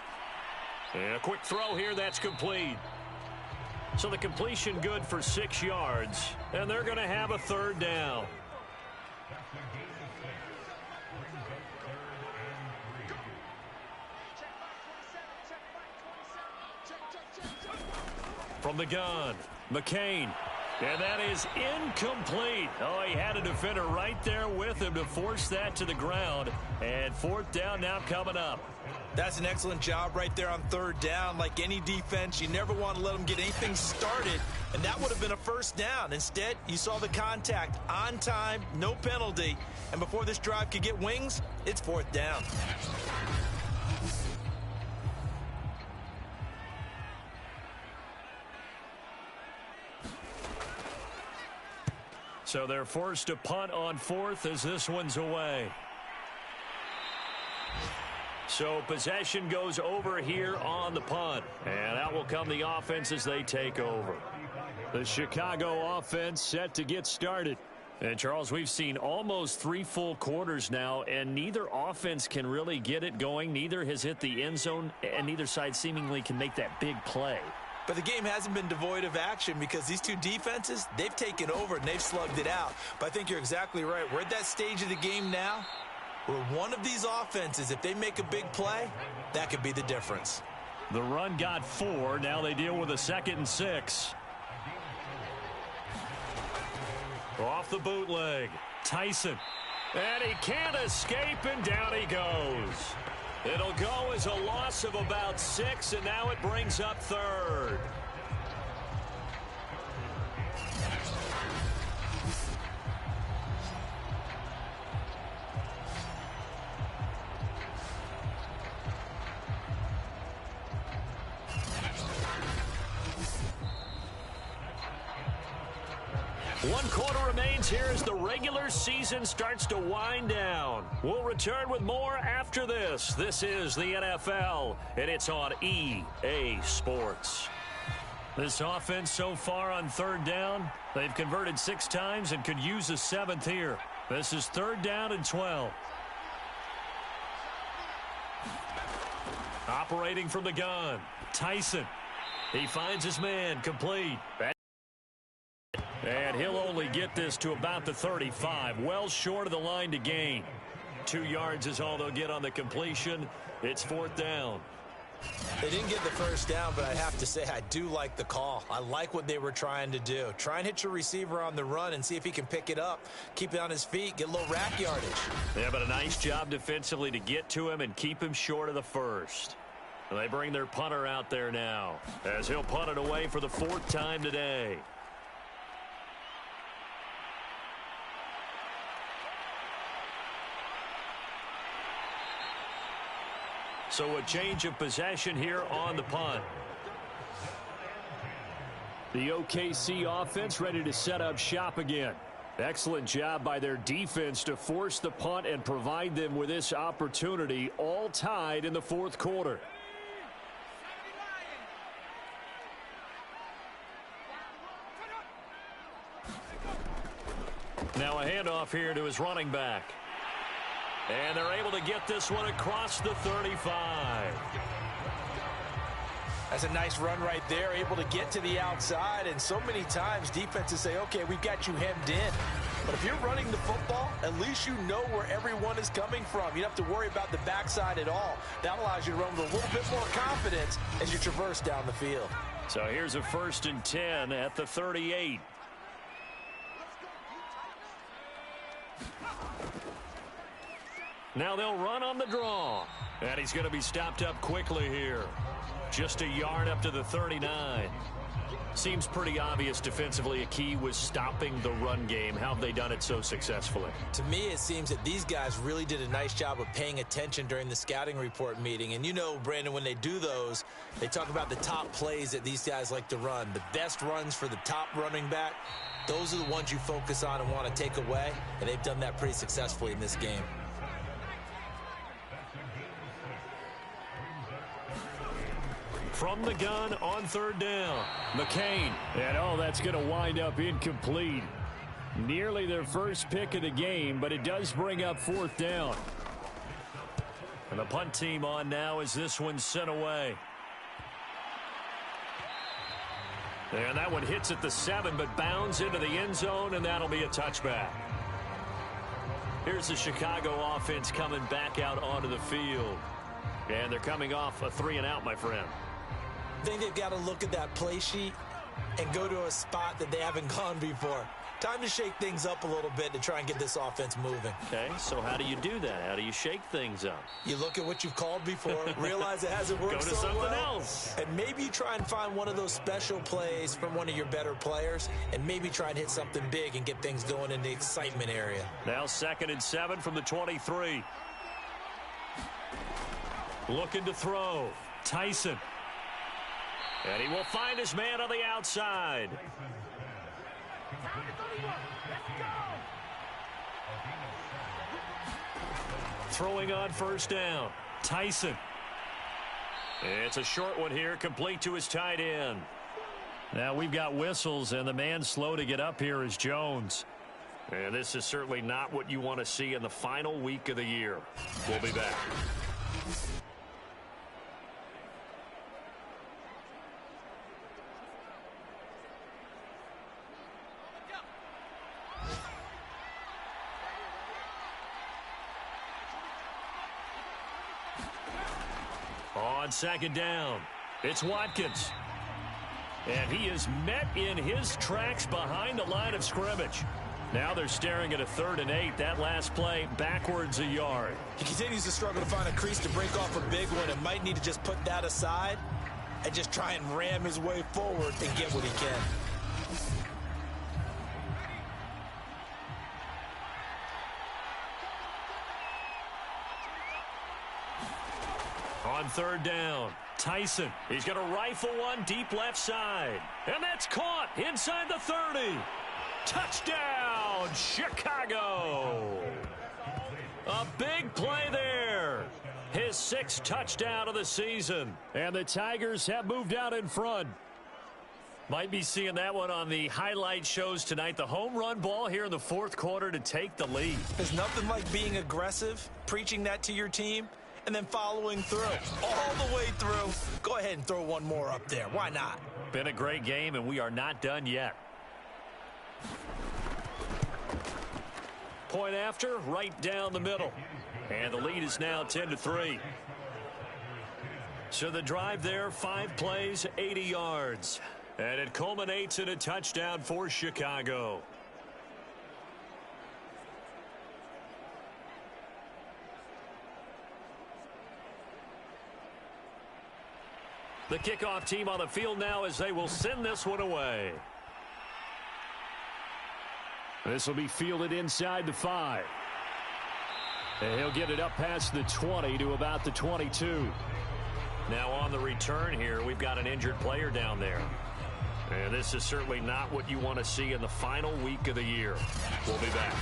Speaker 2: And a quick throw here, that's complete. So the completion good for 6 yards, and they're going to have a 3rd down. From the gun, McCain. And that is incomplete. Oh, he had a defender right there with him to force that to the ground. And 4th down now coming up.
Speaker 3: That's an excellent job right there on 3rd down. Like any defense, you never want to let them get anything started, and that would have been a 1st down. Instead, you saw the contact on time, no penalty, and before this drive could get wings, it's 4th down.
Speaker 2: So they're forced to punt on 4th as this one's away. So possession goes over here on the punt. And out will come the offense as they take over.
Speaker 5: The Chicago offense set to get started.
Speaker 2: And, Charles, we've seen almost 3 full quarters now, and neither offense can really get it going. Neither has hit the end zone, and neither side seemingly can make that big play.
Speaker 3: But the game hasn't been devoid of action because these two defenses, they've taken over and they've slugged it out. But I think you're exactly right. We're at that stage of the game now where one of these offenses, if they make a big play, that could be the difference.
Speaker 2: The run got 4. Now they deal with a 2nd and 6. Off the bootleg, Tyson. And he can't escape, and down he goes. It'll go as a loss of about 6, and now it brings up 3rd. One quarter remains here as the regular season starts to wind down. We'll return with more after this. This is the NFL, and it's on EA Sports. This offense so far on 3rd down, they've converted 6 times and could use a 7th here. This is 3rd down and 12. Operating from the gun, Tyson. He finds his man, complete. And he'll only get this to about the 35, well short of the line to gain. 2 yards is all they'll get on the completion. It's 4th down.
Speaker 3: They didn't get the 1st down, but I have to say I do like the call. I like what they were trying to do. Try and hit your receiver on the run and see if he can pick it up, keep it on his feet, get a little rack yardage.
Speaker 2: Yeah, but a nice job defensively to get to him and keep him short of the 1st. They bring their punter out there now as he'll punt it away for the 4th time today. So a change of possession here on the punt.
Speaker 5: The OKC offense ready to set up shop again. Excellent job by their defense to force the punt and provide them with this opportunity, all tied in the fourth quarter. Now a handoff here to his running back. And they're able to get this one across the 35.
Speaker 3: That's a nice run right there, able to get to the outside. And so many times defenses say, okay, we've got you hemmed in. But if you're running the football, at least you know where everyone is coming from. You don't have to worry about the backside at all. That allows you to run with a little bit more confidence as you traverse down the field.
Speaker 5: So here's a 1st and 10 at the 38. Now they'll run on the draw. And he's going to be stopped up quickly here. Just a yard up to the 39. Seems pretty obvious defensively a key was stopping the run game. How have they done it so successfully?
Speaker 3: To me, it seems that these guys really did a nice job of paying attention during the scouting report meeting. And you know, Brandon, when they do those, they talk about the top plays that these guys like to run. The best runs for the top running back, those are the ones you focus on and want to take away. And they've done that pretty successfully in this game.
Speaker 5: From the gun on 3rd down, McCain. And that's going to wind up incomplete. Nearly their first pick of the game, but it does bring up 4th down. And the punt team on now as this one's sent away. And that one hits at the 7, but bounds into the end zone, and that'll be a touchback. Here's the Chicago offense coming back out onto the field. And they're coming off a 3-and-out, my friend.
Speaker 3: I think they've got to look at that play sheet and go to a spot that they haven't gone before. Time to shake things up a little bit to try and get this offense moving.
Speaker 5: Okay, so how do you do that? How do you shake things up?
Speaker 3: You look at what you've called before, realize it hasn't worked
Speaker 5: so
Speaker 3: well.
Speaker 5: Go to something else.
Speaker 3: And maybe you try and find one of those special plays from one of your better players, and maybe try and hit something big and get things going in the excitement area.
Speaker 5: Now 2nd and 7 from the 23. Looking to throw. Tyson. And he will find his man on the outside. Throwing on 1st down. Tyson. It's a short one here, complete to his tight end. Now we've got whistles, and the man slow to get up here is Jones. And this is certainly not what you want to see in the final week of the year. We'll be back. On 2nd down, it's Watkins. And he is met in his tracks behind the line of scrimmage. Now they're staring at a 3rd and 8. That last play backwards a yard.
Speaker 3: He continues to struggle to find a crease to break off a big one and might need to just put that aside and just try and ram his way forward and get what he can.
Speaker 5: On 3rd down, Tyson. He's going to rifle one deep left side. And that's caught inside the 30. Touchdown, Chicago. A big play there. His 6th touchdown of the season. And the Tigers have moved out in front. Might be seeing that one on the highlight shows tonight. The home run ball here in the 4th quarter to take the lead.
Speaker 3: There's nothing like being aggressive, preaching that to your team, and then following through all the way through. Go ahead and throw one more up there. Why not?
Speaker 5: Been a great game, and we are not done yet. Point after, right down the middle. And the lead is now 10-3. So the drive there, 5 plays, 80 yards. And it culminates in a touchdown for Chicago. The kickoff team on the field now as they will send this one away. This will be fielded inside the 5. And he'll get it up past the 20 to about the 22. Now on the return here, we've got an injured player down there.
Speaker 2: And this is certainly not what you want to see in the final week of the year. We'll be back.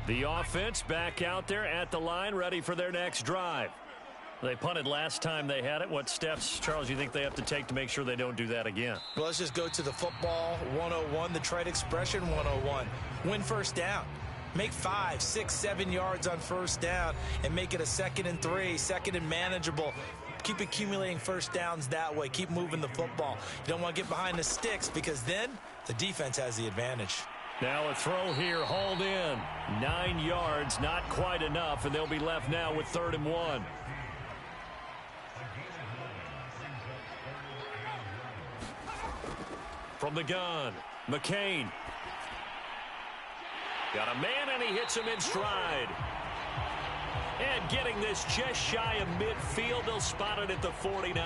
Speaker 2: The offense back out there at the line, ready for their next drive. They punted last time they had it. What steps, Charles, you think they have to take to make sure they don't do that again?
Speaker 3: Well, let's just go to the football 101, the trite expression 101. Win first down. Make 5, 6, 7 yards on first down and make it a 2nd and 3, 2nd and manageable. Keep accumulating first downs that way. Keep moving the football. You don't want to get behind the sticks because then the defense has the advantage.
Speaker 2: Now a throw here, hauled in. 9 yards, not quite enough, and they'll be left now with 3rd and 1. From the gun, McCain. Got a man, and he hits him in stride. And getting this just shy of midfield, they'll spot it at the 49.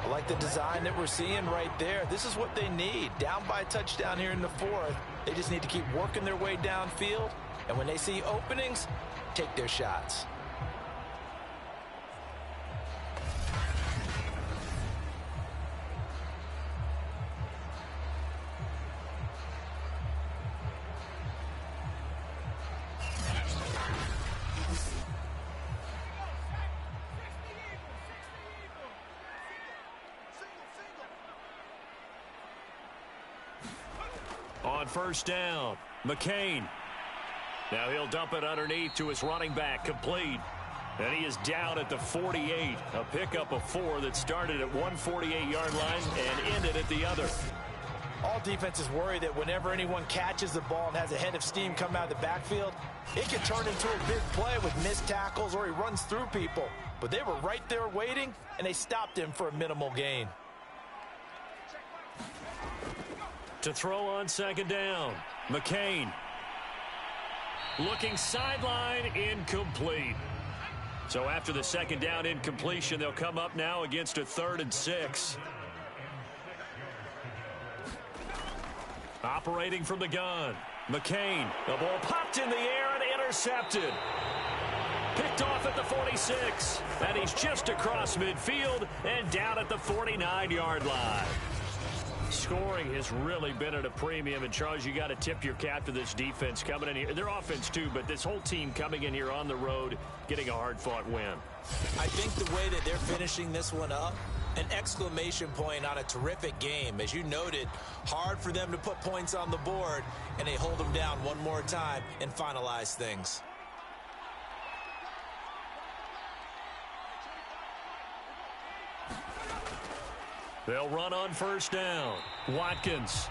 Speaker 3: I like the design that we're seeing right there. This is what they need. Down by a touchdown here in the 4th. They just need to keep working their way downfield. And when they see openings, take their shots.
Speaker 2: On first down, McCain. Now he'll dump it underneath to his running back, complete. And he is down at the 48. A pickup of 4 that started at 148-yard line and ended at the other.
Speaker 3: All defenses worry that whenever anyone catches the ball and has a head of steam come out of the backfield, it can turn into a big play with missed tackles or he runs through people. But they were right there waiting, and they stopped him for a minimal gain.
Speaker 2: To throw on second down, McCain. Looking sideline, incomplete. So after the second down incompletion, they'll come up now against a 3rd and 6. Operating from the gun, McCain. The ball popped in the air and intercepted. Picked off at the 46. And he's just across midfield and down at the 49-yard line. Scoring has really been at a premium, and Charles, you got to tip your cap to this defense coming in here. Their offense too, but this whole team coming in here on the road, getting a hard-fought win.
Speaker 3: I think the way that they're finishing this one up, an exclamation point on a terrific game. As you noted, hard for them to put points on the board, and they hold them down one more time and finalize things.
Speaker 2: They'll run on first down. Watkins.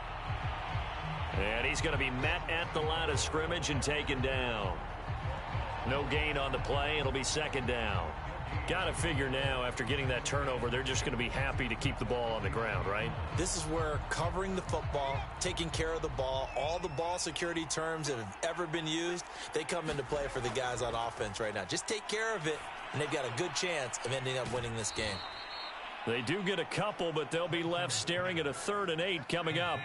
Speaker 2: And he's going to be met at the line of scrimmage and taken down. No gain on the play. It'll be second down. Got to figure now, after getting that turnover, they're just going to be happy to keep the ball on the ground, right?
Speaker 3: This is where covering the football, taking care of the ball, all the ball security terms that have ever been used, they come into play for the guys on offense right now. Just take care of it, and they've got a good chance of ending up winning this game.
Speaker 2: They do get a couple, but they'll be left staring at a 3rd and 8 coming up.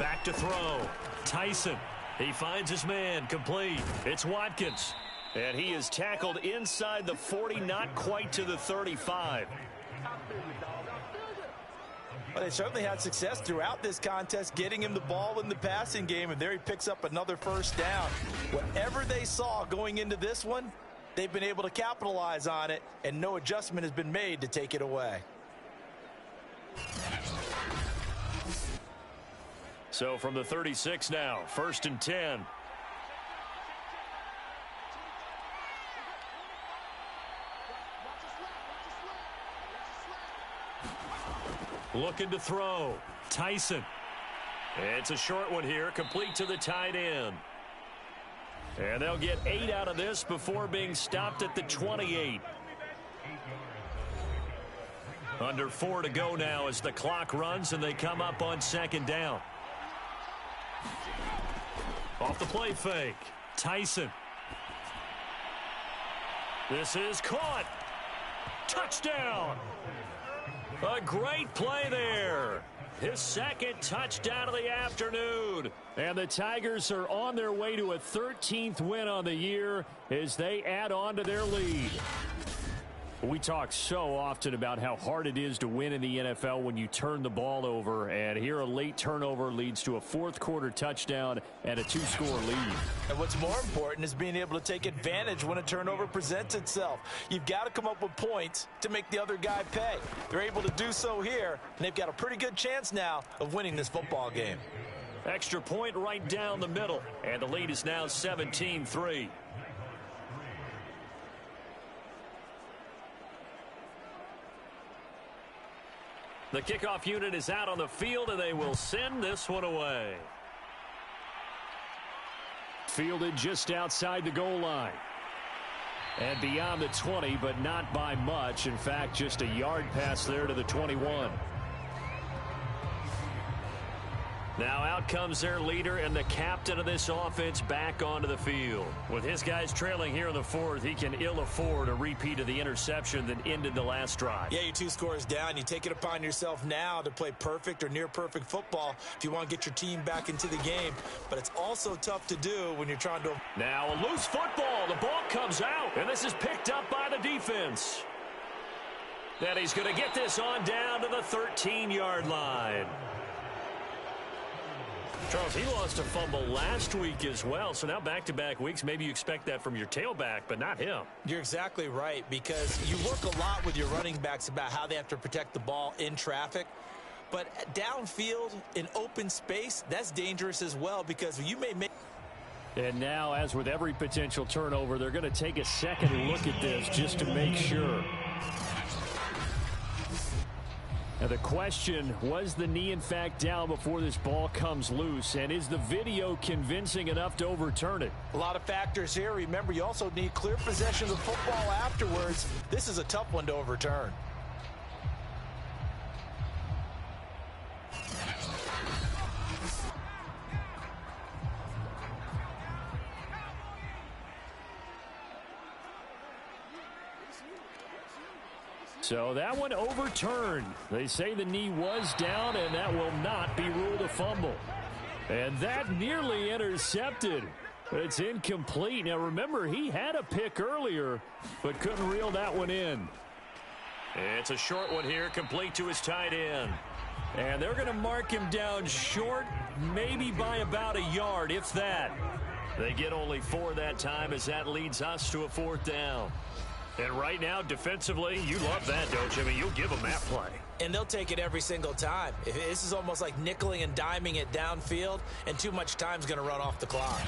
Speaker 2: Back to throw. Tyson. He finds his man, complete. It's Watkins. And he is tackled inside the 40, not quite to the 35.
Speaker 3: Well, they certainly had success throughout this contest, getting him the ball in the passing game, and there he picks up another first down. Whatever they saw going into this one, they've been able to capitalize on it, and no adjustment has been made to take it away.
Speaker 2: So from the 36 now, 1st and 10. Looking to throw. Tyson. It's a short one here, complete to the tight end. And they'll get 8 out of this before being stopped at the 28. Under 4 to go now as the clock runs and they come up on second down. Off the play fake. Tyson. This is caught. Touchdown.
Speaker 5: A great play there. His second touchdown of the afternoon.
Speaker 2: And the Tigers are on their way to a 13th win on the year as they add on to their lead. We talk so often about how hard it is to win in the NFL when you turn the ball over, and here a late turnover leads to a fourth-quarter touchdown and a two-score lead.
Speaker 3: And what's more important is being able to take advantage when a turnover presents itself. You've got to come up with points to make the other guy pay. They're able to do so here, and they've got a pretty good chance now of winning this football game.
Speaker 5: Extra point right down the middle, and the lead is now 17-3. The kickoff unit is out on the field, and they will send this one away.
Speaker 2: Fielded just outside the goal line. And beyond the 20, but not by much. In fact, just a yard pass there to the 21.
Speaker 5: Now out comes their leader and the captain of this offense back onto the field. With his guys trailing here in the fourth, he can ill afford a repeat of the interception that ended the last drive.
Speaker 3: Yeah, you're 2 scores down. You take it upon yourself now to play perfect or near perfect football if you want to get your team back into the game. But it's also tough to do when you're trying to...
Speaker 5: Now a loose football. The ball comes out, and this is picked up by the defense. And he's going to get this on down to the 13-yard line. Charles, he lost a fumble last week as well, so now back-to-back weeks, maybe you expect that from your tailback, but not him.
Speaker 3: You're exactly right, because you work a lot with your running backs about how they have to protect the ball in traffic. But downfield, in open space, that's dangerous as well, because you may make...
Speaker 2: And now, as with every potential turnover, they're going to take a second look at this just to make sure. Now the question, was the knee in fact down before this ball comes loose? And is the video convincing enough to overturn it?
Speaker 3: A lot of factors here. Remember, you also need clear possession of the football afterwards. This is a tough one to overturn.
Speaker 2: So that one overturned. They say the knee was down, and that will not be ruled a fumble. And that nearly intercepted. It's incomplete. Now remember, he had a pick earlier, but couldn't reel that one in.
Speaker 5: It's a short one here, complete to his tight end.
Speaker 2: And they're going to mark him down short, maybe by about a yard, if that.
Speaker 5: They get only 4 that time as that leads us to a 4th down. And right now, defensively, you love that, don't you? I mean, you'll give them that play.
Speaker 3: And they'll take it every single time. This is almost like nickeling and diming it downfield, and too much time's going to run off the clock.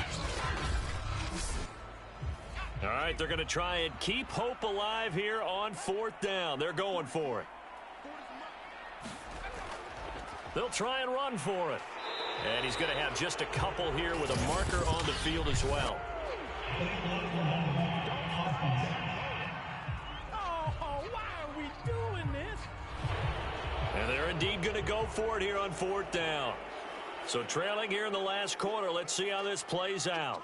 Speaker 5: All right, they're going to try and keep hope alive here on 4th down. They're going for it. They'll try and run for it. And he's going to have just a couple here with a marker on the field as well. And they're indeed going to go for it here on 4th down. So trailing here in the last quarter, let's see how this plays out.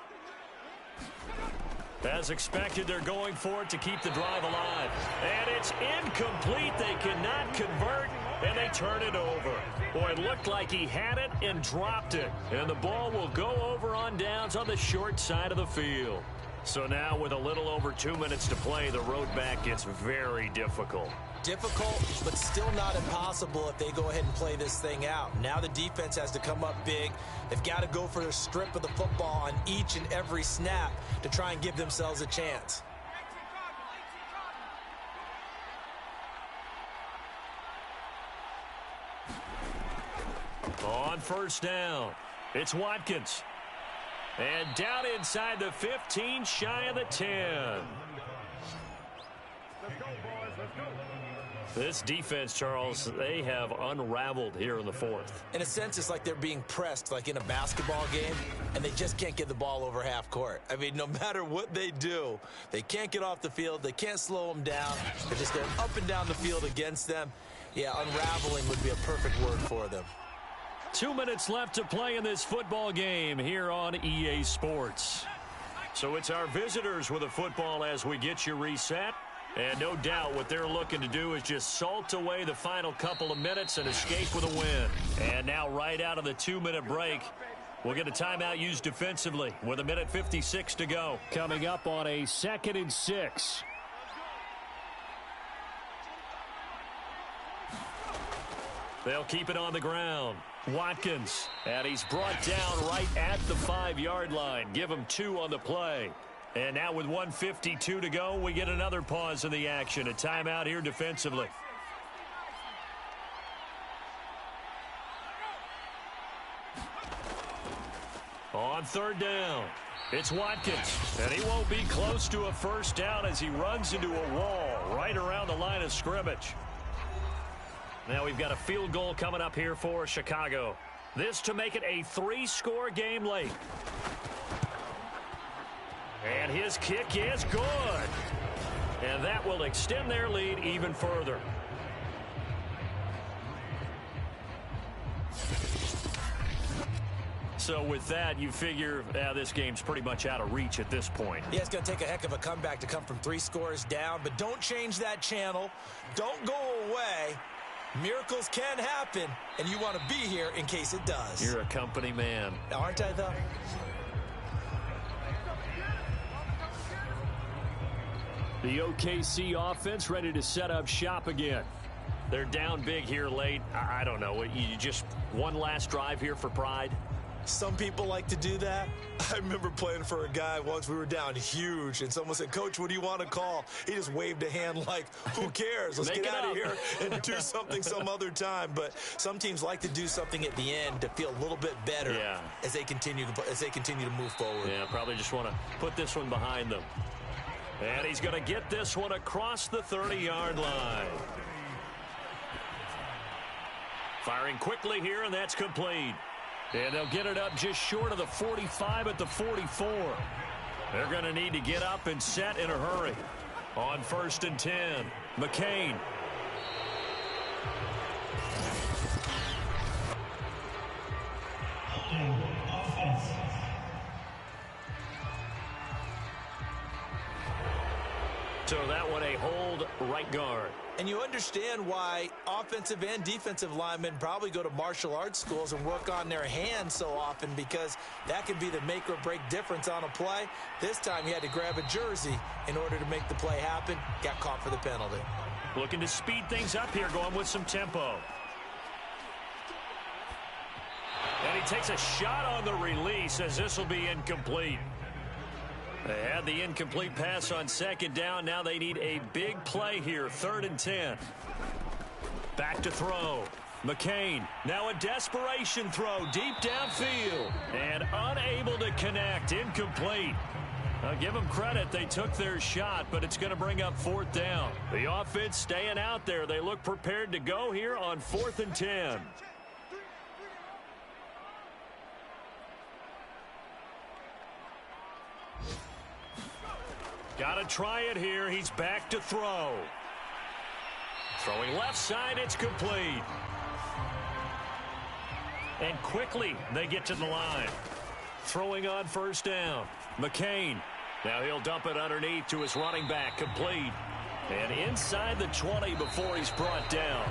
Speaker 5: As expected, they're going for it to keep the drive alive. And it's incomplete. They cannot convert, and they turn it over. Boy, it looked like he had it and dropped it. And the ball will go over on downs on the short side of the field. So now with a little over 2 minutes to play, the road back gets very difficult.
Speaker 3: Difficult, but still not impossible if they go ahead and play this thing out. Now the defense has to come up big. They've got to go for a strip of the football on each and every snap to try and give themselves a chance.
Speaker 5: On 1st down, it's Watkins. And down inside the 15, shy of the 10.
Speaker 6: Let's go, boys. Let's go.
Speaker 5: This defense, Charles, they have unraveled here in the 4th.
Speaker 3: In a sense, it's like they're being pressed like in a basketball game, and they just can't get the ball over half court. I mean, no matter what they do, they can't get off the field. They can't slow them down. They're just going up and down the field against them. Yeah, unraveling would be a perfect word for them.
Speaker 2: 2 minutes left to play in this football game here on EA Sports.
Speaker 5: So it's our visitors with a football as we get you reset. And no doubt what they're looking to do is just salt away the final couple of minutes and escape with a win. And now right out of the 2-minute break, we'll get a timeout used defensively with 1:56 to go.
Speaker 2: Coming up on a 2nd and 6.
Speaker 5: They'll keep it on the ground. Watkins, and he's brought down right at the 5-yard line. Give him 2 on the play. And now with 1:52 to go, we get another pause in the action. A timeout here defensively. On 3rd down, it's Watkins, and he won't be close to a first down as he runs into a wall right around the line of scrimmage. Now we've got a field goal coming up here for Chicago. This to make it a 3-score game late. And his kick is good. And that will extend their lead even further. So with that, you figure this game's pretty much out of reach at this point.
Speaker 3: Yeah, it's going to take a heck of a comeback to come from 3 scores down, but don't change that channel. Don't go away. Miracles can happen, and you want to be here in case it does.
Speaker 5: You're a company man.
Speaker 3: Aren't I, though?
Speaker 2: The OKC offense ready to set up shop again.
Speaker 5: They're down big here late. I don't know. You just one last drive here for pride?
Speaker 3: Some people like to do that. I remember playing for a guy once. We were down huge, and someone said, "Coach, what do you want to call?" He just waved a hand like, "Who cares? Let's get out of here and do something some other time." But some teams like to do something at the end to feel a little bit better as they continue to move forward.
Speaker 5: Yeah, probably just want to put this one behind them. And he's going to get this one across the 30-yard line. Firing quickly here, and that's complete. And they'll get it up just short of the 45 at the 44. They're going to need to get up and set in a hurry. On 1st and 10, McCain. So that one a hold right guard.
Speaker 3: And you understand why offensive and defensive linemen probably go to martial arts schools and work on their hands so often, because that can be the make or break difference on a play. This time he had to grab a jersey in order to make the play happen. Got caught for the penalty.
Speaker 5: Looking to speed things up here, going with some tempo. And he takes a shot on the release as this will be incomplete. They had the incomplete pass on 2nd down. Now they need a big play here. 3rd and 10. Back to throw. McCain. Now a desperation throw deep downfield. And unable to connect. Incomplete. I'll give them credit. They took their shot, but it's going to bring up 4th down. The offense staying out there. They look prepared to go here on 4th and 10. Got to try it here. He's back to throw. Throwing left side, it's complete. And quickly, they get to the line. Throwing on 1st down. McCain. Now he'll dump it underneath to his running back. Complete. And inside the 20 before he's brought down.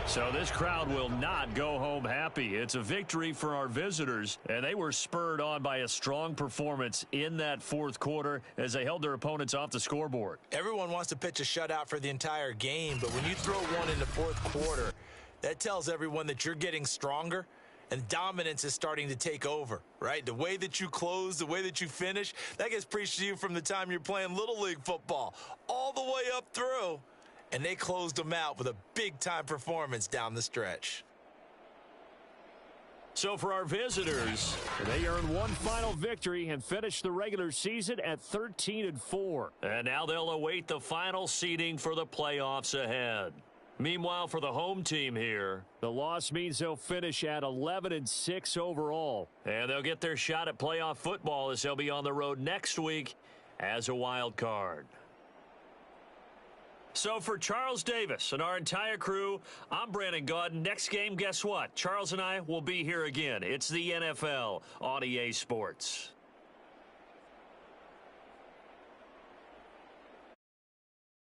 Speaker 5: So this crowd will not go home happy. It's a victory for our visitors, and they were spurred on by a strong performance in that 4th quarter as they held their opponents off the scoreboard.
Speaker 3: Everyone wants to pitch a shutout for the entire game, but when you throw one in the 4th quarter, that tells everyone that you're getting stronger and dominance is starting to take over, right? The way that you close, the way that you finish, that gets preached to you from the time you're playing Little League football all the way up through. And they closed them out with a big-time performance down the stretch.
Speaker 2: So for our visitors, they earn one final victory and finish the regular season at 13-4.
Speaker 5: And now they'll await the final seeding for the playoffs ahead. Meanwhile, for the home team here,
Speaker 2: the loss means they'll finish at 11-6 overall.
Speaker 5: And they'll get their shot at playoff football as they'll be on the road next week as a wild card. So for Charles Davis and our entire crew, I'm Brandon Gaudin. Next game, guess what? Charles and I will be here again. It's the NFL on EA Sports.